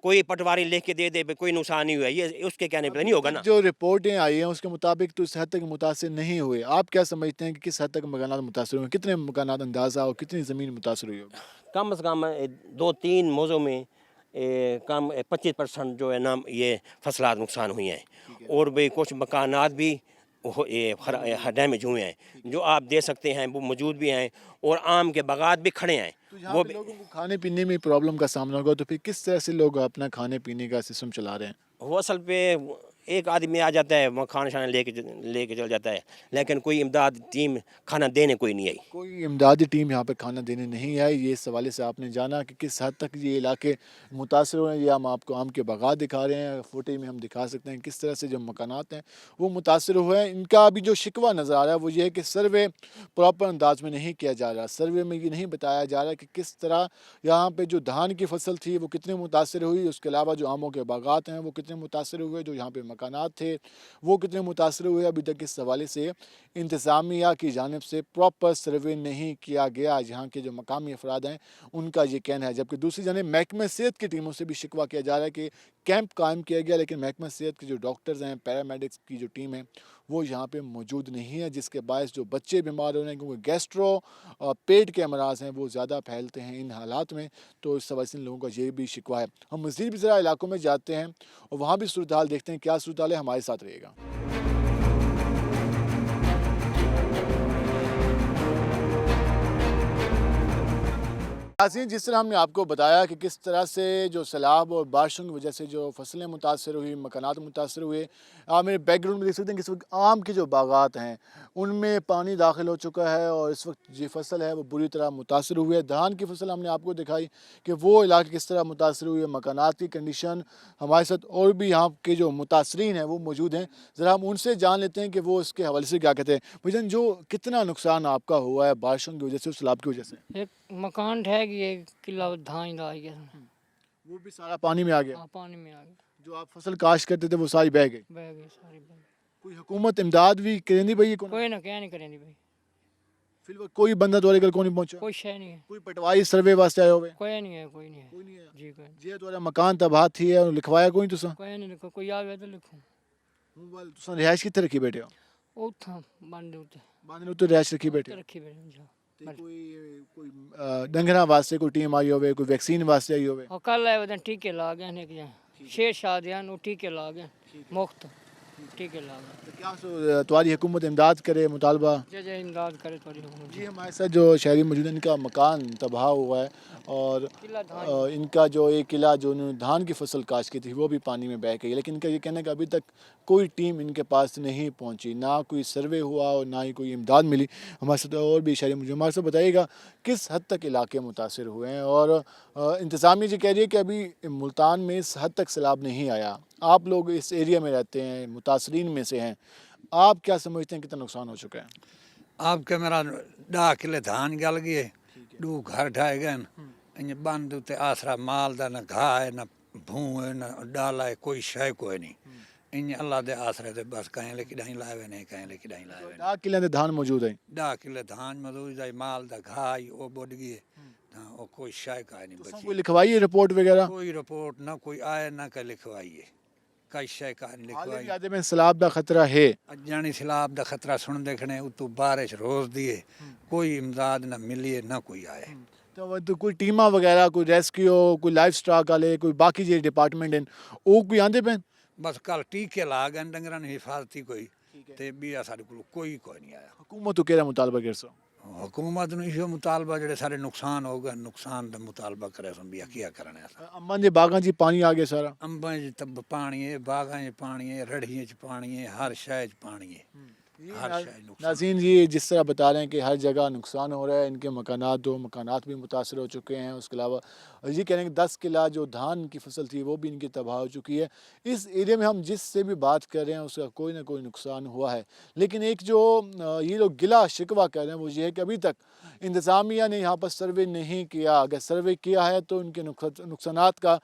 कोई पटवारी लेके के दे दे कोई नुकसान नहीं हुआ, ये उसके कहने पर नहीं होगा ना। जो रिपोर्टें आई हैं उसके मुताबिक तो इस हद तक मुतासर नहीं हुए। आप क्या समझते हैं कि किस हद तक मकानात मुतासर हुए, कितने मकानात अंदाज़ा और कितनी ज़मीन मुतासर हुई होगी? कम से कम 2-3 मौज़ों में कम 25% जो है ना ये फसलात नुकसान हुई हैं, और भाई कुछ मकानात भी ڈیمیج ہوئے ہیں، جو آپ دے سکتے ہیں وہ موجود بھی ہیں، اور آم کے باغات بھی کھڑے ہیں. تو یہاں وہ پہ لوگوں کو کھانے پینے میں پرابلم کا سامنا ہوگا، تو پھر کس طرح سے لوگ اپنا کھانے پینے کا سسٹم چلا رہے ہیں؟ وہ اصل پہ ایک آدمی آ جاتا ہے، وہ کھانا شانا لے کے چل جاتا ہے، لیکن کوئی امداد ٹیم کھانا دینے کوئی نہیں آئی. کوئی امدادی ٹیم یہاں پہ کھانا دینے نہیں آئی. یہ اس حوالے سے آپ نے جانا کہ کس حد تک یہ علاقے متاثر ہوئے ہیں. یہ ہم آپ کو آم کے باغات دکھا رہے ہیں، فوٹیج میں ہم دکھا سکتے ہیں کس طرح سے جو مکانات ہیں وہ متاثر ہوئے ہیں. ان کا ابھی جو شکوہ نظر آ رہا ہے وہ یہ ہے کہ سروے پراپر انداز میں نہیں کیا جا رہا. سروے میں یہ نہیں بتایا جا رہا کہ کس طرح یہاں پہ جو دھان کی فصل تھی وہ کتنے متاثر ہوئی، اس کے علاوہ جو آموں کے باغات ہیں وہ کتنے متاثر ہوئے، جو یہاں پہ مکانات تھے وہ کتنے متاثر ہوئے. ابھی تک اس حوالے سے انتظامیہ کی جانب سے پراپر سروے نہیں کیا گیا. یہاں کے جو مقامی افراد ہیں ان کا یہ کہنا ہے. جبکہ دوسری جانب محکمہ صحت کی ٹیموں سے بھی شکوہ کیا جا رہا ہے کہ کیمپ قائم کیا گیا، لیکن محکمہ صحت کے جو ڈاکٹرز ہیں، پیرامیڈکس کی جو ٹیم ہے وہ یہاں پہ موجود نہیں ہے، جس کے باعث جو بچے بیمار ہو رہے ہیں کیونکہ گیسٹرو پیٹ کے امراض ہیں وہ زیادہ پھیلتے ہیں ان حالات میں. تو اس حوالے سے ان لوگوں کا یہ بھی شکوہ ہے. ہم مزید بھی ذرا علاقوں میں جاتے ہیں اور وہاں بھی صورتحال دیکھتے ہیں کیا صورتحال ہے. ہمارے ساتھ رہے گا. ناظرین، جس طرح ہم نے آپ کو بتایا کہ کس طرح سے جو سیلاب اور بارشوں کی وجہ سے جو فصلیں متاثر ہوئی، مکانات متاثر ہوئے. آپ میرے بیک گراؤنڈ میں دیکھ سکتے ہیں کہ اس وقت آم کے جو باغات ہیں ان میں پانی داخل ہو چکا ہے اور اس وقت جو فصل ہے وہ بری طرح متاثر ہوئی ہے. دھان کی فصل ہم نے آپ کو دکھائی کہ وہ علاقے کس طرح متاثر ہوئی ہے، مکانات کی کنڈیشن. ہمارے ساتھ اور بھی یہاں کے جو متاثرین ہیں وہ موجود ہیں، ذرا ہم ان سے جان لیتے ہیں کہ وہ اس کے حوالے سے کیا کہتے ہیں. بھائی جو کتنا نقصان آپ کا ہوا ہے بارشوں کی وجہ سے، سیلاب کی وجہ سے؟ ایک مکان ٹھہ گیا، ایک قلعہ دھان لا گیا، وہ بھی سارا پانی میں آ گیا. پانی میں آ گیا، جو آپ فصل کاشت کرتے تھے وہ ساری بہہ گئی. بہ گئی ساری بہ گئی. کوئی حکومت امداد بھی کریں دی بھائی؟ کوئی نہ کیا نہیں کریں دی بھائی، فی الوقت کوئی بندہ دوارے کل کون نہیں پہنچا؟ کوئی شے نہیں ہے، کوئی پٹوائی سروے واسطے آئے ہوئے؟ کوئی نہیں ہے، کوئی نہیں ہے کوئی نہیں ہے. جی، کوئی جی تھوڑا مکان تباہ تھی ہے لکھوایا کوئی تساں؟ کوئی نہیں لکھو، کوئی آ گیا تو لکھوں. تساں رہائش کتنے رکھی بیٹھے ہو؟ اتھاں بانڈے اتنے باندھنے اتنے رہائش رکھی بیٹھے ہو؟ رکھی بیٹھے جا. تے کوئی ڈنگراں واسطے کوئی ٹیم آئی ہوئے، کوئی ویکسین واسطے آئی ہوئے؟ اور کل آئے ودن ٹیکے لا گئے ہیں، شیر شاہ دیان وہ ٹیکے لا گئے مفت ٹیکے لا گئے. کیا تمہاری حکومت امداد کرے مطالبہ؟ جی امداد کرے تھوڑی حکومت. جی ہمارے ساتھ جو شہری موجود ہیں ان کا مکان تباہ ہوا ہے اور ان کا جو ایک قلعہ جو انہوں نے دھان کی فصل کاشت کی تھی وہ بھی پانی میں بہہ گئی. لیکن ان کا یہ کہنا ہے کہ ابھی تک کوئی ٹیم ان کے پاس نہیں پہنچی، نہ کوئی سروے ہوا اور نہ ہی کوئی امداد ملی. ہمارے ساتھ اور بھی شہری موجود، ہمارے ساتھ بتائیے گا کس حد تک علاقے متاثر ہوئے ہیں. اور انتظامیہ جی کہہ رہی ہے کہ ابھی ملتان میں اس حد تک سیلاب نہیں آیا. آپ لوگ اس ایریا میں رہتے ہیں، متاثرین میں سے ہیں، آپ کیا سمجھتے ہیں کتنا نقصان ہو چکا ہے؟ آپ کے میرا 10 کلے دھان گل گئے، 2 گھر ڈھائے گئے، بند اتنے آسرا مال دا نہ گھا ہے، نہ بھون ہے، نہ ڈالا ہے، کوئی شے کوئی نہیں. ان اللہ دے آسرے تے بس کہیں لے کڈائیں لائے ہوئے نہیں، کہیں لے کڈائیں لائے ہوئے. 10 کلے دے دھان موجود ہیں، 10 کلے دھان موجود ہے، مال دا گھا ہے وہ بڑھ گئی، وہ کوئی شے کا نہیں بچی. کوئی لکھوائی رپورٹ وغیرہ؟ کوئی رپورٹ نہ کوئی آئے نہ کہ لکھوائیے، کئی شے کا نہیں لکھوائی. حال میں سیلاب دا خطرہ ہے، جانی سیلاب دا خطرہ سن دیکھنے اتو بارش روز دیے، کوئی امداد نہ ملی نہ کوئی آئے. تو کوئی ٹیمہ وغیرہ، کوئی ریسکیو، کوئی لائف سٹاک والے، کوئی باقی جی ڈپارٹمنٹ ہیں وہ کوئی آندے پہ؟ بس کل ٹیکے لا گئے ڈنگراں حفاظتی کوئی تے بھی سارے کو کوئی نہیں آیا. حکومت تو کہہ رہا مطالبہ کر سو، حکومت نے یہ مطالبہ جڑے سارے نقصان ہو گئے، نقصان دا مطالبہ کرے سن بھی کیا کرنے. امباں دے باغاں جی پانی آ گیا سارا، امباں جی تب پانی ہے، باغاں چ پانی ہے، رڑھیاں چ پانی ہے، ہر شے چ پانی ہے، ہر شے نقصان. ناظرین جی جس طرح بتا رہے ہیں کہ ہر جگہ نقصان ہو رہا ہے، ان کے مکانات بھی متاثر ہو چکے ہیں. اس کے علاوہ یہ کہہ رہے ہیں کہ 10 کلہ جو دھان کی فصل تھی وہ بھی ان کی تباہ ہو چکی ہے. اس ایریا میں ہم جس سے بھی بات کر رہے ہیں اس کا کوئی نہ کوئی نقصان ہوا ہے. لیکن ایک جو یہ لوگ گلہ شکوہ کر رہے ہیں وہ یہ ہے کہ ابھی تک انتظامیہ نے یہاں پر سروے نہیں کیا. اگر سروے کیا ہے تو ان کے نقصانات کا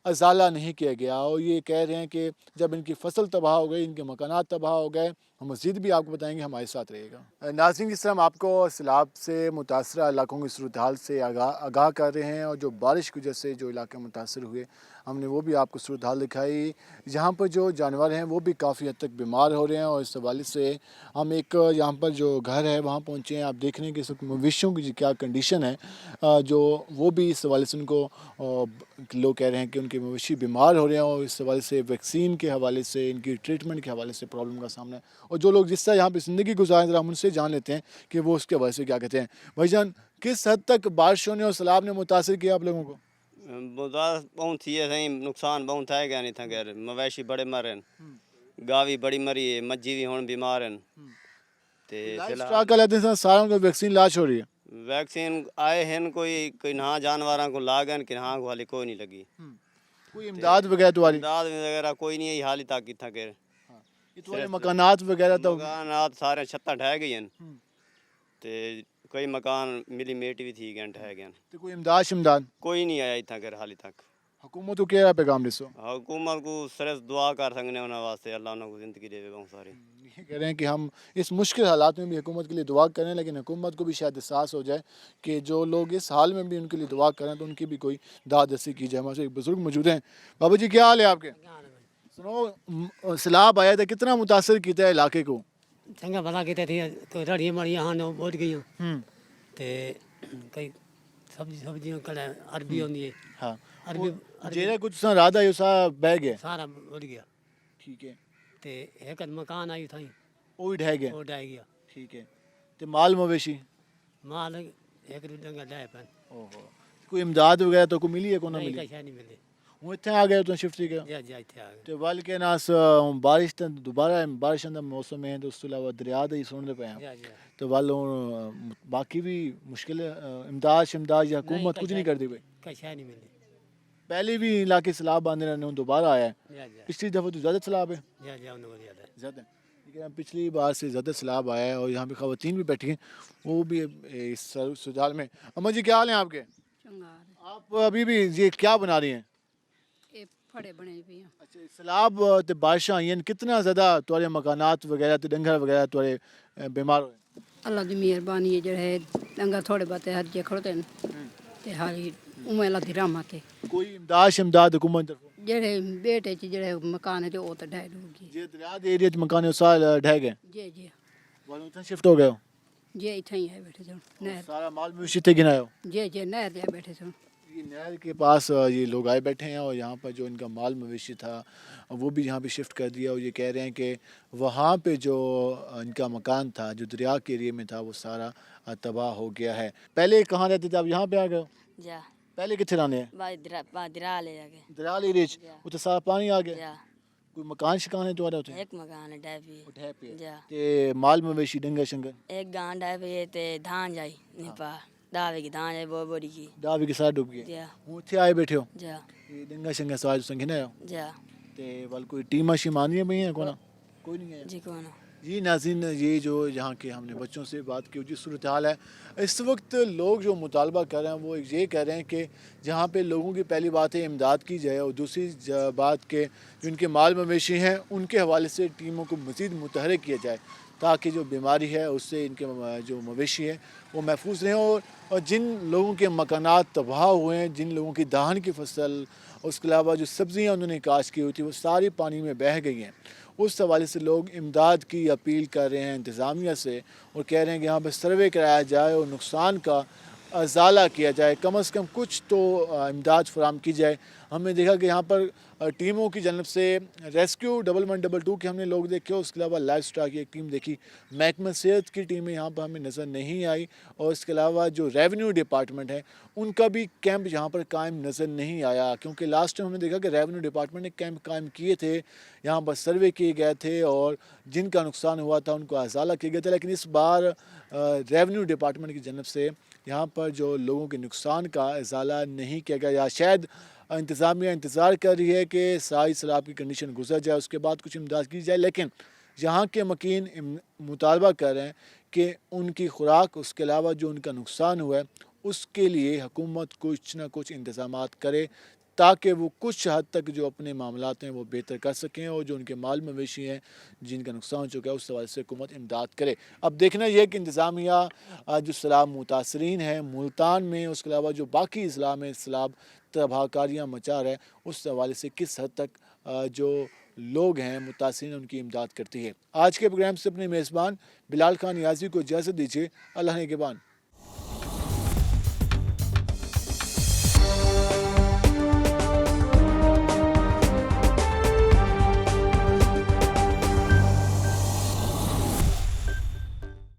ازالہ نہیں کیا گیا. اور یہ کہہ رہے ہیں کہ جب ان کی فصل تباہ ہو گئی، ان کے مکانات تباہ ہو گئے. ہم مزید بھی آپ کو بتائیں گے، ہمارے ساتھ رہے گا. ناظرین جس طرح ہم آپ کو سیلاب سے متاثرہ علاقوں کی صورتحال سے آگاہ کر رہے ہیں اور جو بارش کی وجہ سے جو علاقے متاثر ہوئے ہم نے وہ بھی آپ کو صورتحال دکھائی. جہاں پر جو جانور ہیں وہ بھی کافی حد تک بیمار ہو رہے ہیں اور اس حوالے سے ہم ایک یہاں پر جو گھر ہے وہاں پہنچے ہیں. آپ دیکھ رہے ہیں کہ اس وقت مویشیوں کی کیا کنڈیشن ہے، جو وہ بھی اس حوالے سے ان کو لوگ کہہ رہے ہیں کہ ان کے مویشی بیمار ہو رہے ہیں اور اس حوالے سے ویکسین کے حوالے سے، ان کی ٹریٹمنٹ کے حوالے سے پرابلم کا سامنا ہے. اور جو لوگ جس طرح یہاں پہ زندگی گزاریں ذرا ہم ان سے جان لیتے ہیں کہ وہ اس کے حوالے سے کیا کہتے ہیں. بھائی جان کس حد تک بارشوں نے اور سیلاب نے متاثر کیا آپ لوگوں کو؟ بہت تھی ہے نقصان بہت ہے گیا نہیں تھا گھر مویشی بڑے مرے گاوی بڑی مری ہے مجھی بھی ہون بیمار ہیں لائف سٹاک کا لیتے ہیں ساروں کو ویکسین لاش ہو رہی ہے. ویکسین آئے ہیں کوئی نہ جانوراں کو لاگن کہ نہ والی کوئی نہیں لگی کوئی امداد وغیرہ تو والی امداد وغیرہ کوئی نہیں ہے حالی تک تھا کہ مکانات وغیرہ تو مکانات سارے چھتاں ڈھہ گئی ہیں تے کئی مکان ملی میٹ بھی تھی گئے ڈھہ گئے تو کوئی امداد شمداد کوئی نہیں آیا اتنا کر حالی تک. حکومت کو کیا پیغام دسو؟ حکومت کو صرف دعا کر سکنے انہوں واسطے اللہ انہوں کو زندگی دے بہت ساری. یہ کہہ رہے ہیں کہ ہم اس مشکل حالات میں بھی حکومت کے لیے دعا کریں لیکن حکومت کو بھی شاید احساس ہو جائے کہ جو لوگ اس حال میں بھی ان کے لیے دعا کریں تو ان کی بھی کوئی داد رسی کی جائے. ہمارے ایک بزرگ موجود ہیں. بابا جی کیا حال ہے آپ کے؟ سنو سیلاب آیا تھا کتنا متاثر کیتا ہے علاقے کو؟ چنگا بھلا کیتے تھے کوئی رڑی مڑی یہاں بوٹ گئی تے کئی سبزیاں کڑے عربی ہوندی ہے ہاں عربی جیرا کچھ سا رادہ یہ سا بہ گیا سارا اڑ گیا. ٹھیک ہے تے ایک مکان آئی تھا وہ بھی ڈھہ گیا. وہ ڈہ گیا. ٹھیک ہے تے مال مویشی مال ایک ڈنگا ڈہ پن کوئی امداد وغیرہ تو کو ملی ہے کو نہ نہیں ملی؟ کچھ نہیں ملے. وہ اتنے آ گئے تو شفٹ ہی گیا جا جا اتنے آ گئے. تے ول کے ناس بارش تے دوبارہ بارش دا موسم ہے تو اس تو علاوہ دریا دا ہی سننے پے ہیں جا جا تو ول باقی بھی مشکل امداد شمداد یا حکومت کچھ نہیں کرتی بھائی. کچھ نہیں ملے. پہلے بھی علاقے سیلاب آندے رہنے دوبارہ آیا ہے. جا جا پچھلی دفعہ تو زیادہ سیلاب ہے. جا جا انہوں کو زیادہ زیادہ لیکن پچھلی بار سے زیادہ سیلاب آیا ہے اور یہاں پہ خواتین بھی بیٹھی ہیں وہ بھی اس سجال میں. اما جی کیا حال ہیں آپ کے؟ آپ ابھی بھی یہ کیا بنا رہی ہیں؟ پھڑے بنے بھی ہیں. اچھا سیلاب تے بارشاں آئی ہیں کتنا زیادہ تھوڑے مکانات وغیرہ تے ڈنگر وغیرہ تھوڑے بیمار ہوئے؟ اللہ دی مہربانی ہے جڑے ڈنگر تھوڑے بہت ہر جے کھڑتے ہیں تے حالی اوے اللہ دی رحمت ہے. کوئی امداد شمداد حکومت طرف جڑے بیٹے چ جڑے مکان ہے او تے ڈھہ ڈو گئی. جی دریا دے ایریا چ مکان سال ڈھہ گئے جی جی والوں تے شفٹ ہو گئے ہو جی اتھے ہی ہے بیٹھے سن نہر. سارا مال مویشی تے گنا ہو؟ جی جی نہر دے بیٹھے سن. یہ نہر کے پاس یہ لوگ آئے بیٹھے ہیں اور یہاں پر جو ان کا مال مویشی تھا وہ بھی یہاں پہ شفٹ کر دیا اور یہ کہہ رہے ہیں کہ وہاں پہ جو ان کا مکان تھا جو دریا کے ایریے میں تھا وہ سارا تباہ ہو گیا ہے. پہلے کہاں رہتے تھے آپ یہاں پہ آ گئے ہو؟ جا پہلے کتنے رہنے ہیں؟ دریا لے گئے. دریا ایریے چ اتنے سارا پانی آ گیا. جا کوئی مکان شکان ہے تو آ ایک مکان ہے ڈہ پی. ڈھہ پہ جا تے مال مویشی ڈنگر شنگر ایک گان ڈہ پی تے دھان جائی نپا داوے کی دھان جائی بہت بڑی کی. ڈاوی کے ساتھ ڈوب گئے. جا وہ اتنے آئے بیٹھے ہو جا یہ ڈنگر شنگر سوال سنگھنے ہو جا تے ول کوئی ٹیمہ شیمانیاں بھی ہیں کونا کوئی نہیں ہے؟ جی کون جی ناظرین یہ جو یہاں کے ہم نے بچوں سے بات کی جس صورتحال ہے اس وقت لوگ جو مطالبہ کر رہے ہیں وہ یہ کہہ رہے ہیں کہ جہاں پہ لوگوں کی پہلی بات ہے امداد کی جائے اور دوسری بات کہ جو ان کے مال مویشی ہیں ان کے حوالے سے ٹیموں کو مزید متحرک کیا جائے تاکہ جو بیماری ہے اس سے ان کے جو مویشی ہیں وہ محفوظ رہیں اور جن لوگوں کے مکانات تباہ ہوئے ہیں جن لوگوں کی دھان کی فصل اس کے علاوہ جو سبزیاں انہوں نے کاشت کی ہوئی تھی وہ ساری پانی میں بہہ گئی ہیں. اس حوالے سے لوگ امداد کی اپیل کر رہے ہیں انتظامیہ سے اور کہہ رہے ہیں کہ یہاں پہ سروے کرایا جائے اور نقصان کا ازالہ کیا جائے کم از کم کچھ تو امداد فراہم کی جائے. ہم نے دیکھا کہ یہاں پر ٹیموں کی جانب سے ریسکیو 1122 کے ہم نے لوگ دیکھے اس کے علاوہ لائف سٹاک کی ایک ٹیم دیکھی محکمہ صحت کی ٹیمیں یہاں پر ہمیں نظر نہیں آئی اور اس کے علاوہ جو ریونیو ڈپارٹمنٹ ہے ان کا بھی کیمپ یہاں پر قائم نظر نہیں آیا کیونکہ لاسٹ ٹائم ہم نے دیکھا کہ ریونیو ڈپارٹمنٹ نے کیمپ قائم کیے تھے یہاں پر سروے کیے گئے تھے اور جن کا نقصان ہوا تھا ان کو ازالہ کیا گیا تھا لیکن اس بار ریونیو ڈپارٹمنٹ کی جانب سے یہاں پر جو لوگوں کے نقصان کا ازالہ نہیں کیا گیا یا شاید انتظامیہ انتظار کر رہی ہے کہ ساری سیلاب کی کنڈیشن گزر جائے اس کے بعد کچھ امداد کی جائے لیکن یہاں کے مکین مطالبہ کر رہے ہیں کہ ان کی خوراک اس کے علاوہ جو ان کا نقصان ہوا ہے اس کے لیے حکومت کچھ نہ کچھ انتظامات کرے تاکہ وہ کچھ حد تک جو اپنے معاملات ہیں وہ بہتر کر سکیں اور جو ان کے مال مویشی ہیں جن کا نقصان ہو چکا ہے اس حوالے سے حکومت امداد کرے. اب دیکھنا یہ ہے کہ انتظامیہ جو سیلاب متاثرین ہیں ملتان میں اس کے علاوہ جو باقی اضلاع میں سیلاب تباہ کاریاں مچا رہے ہیں اس حوالے سے کس حد تک جو لوگ ہیں متاثرین ان کی امداد کرتی ہے. آج کے پروگرام سے اپنے میزبان بلال خان نیازی کو اجازت دیجیے. اللہ نگہبان.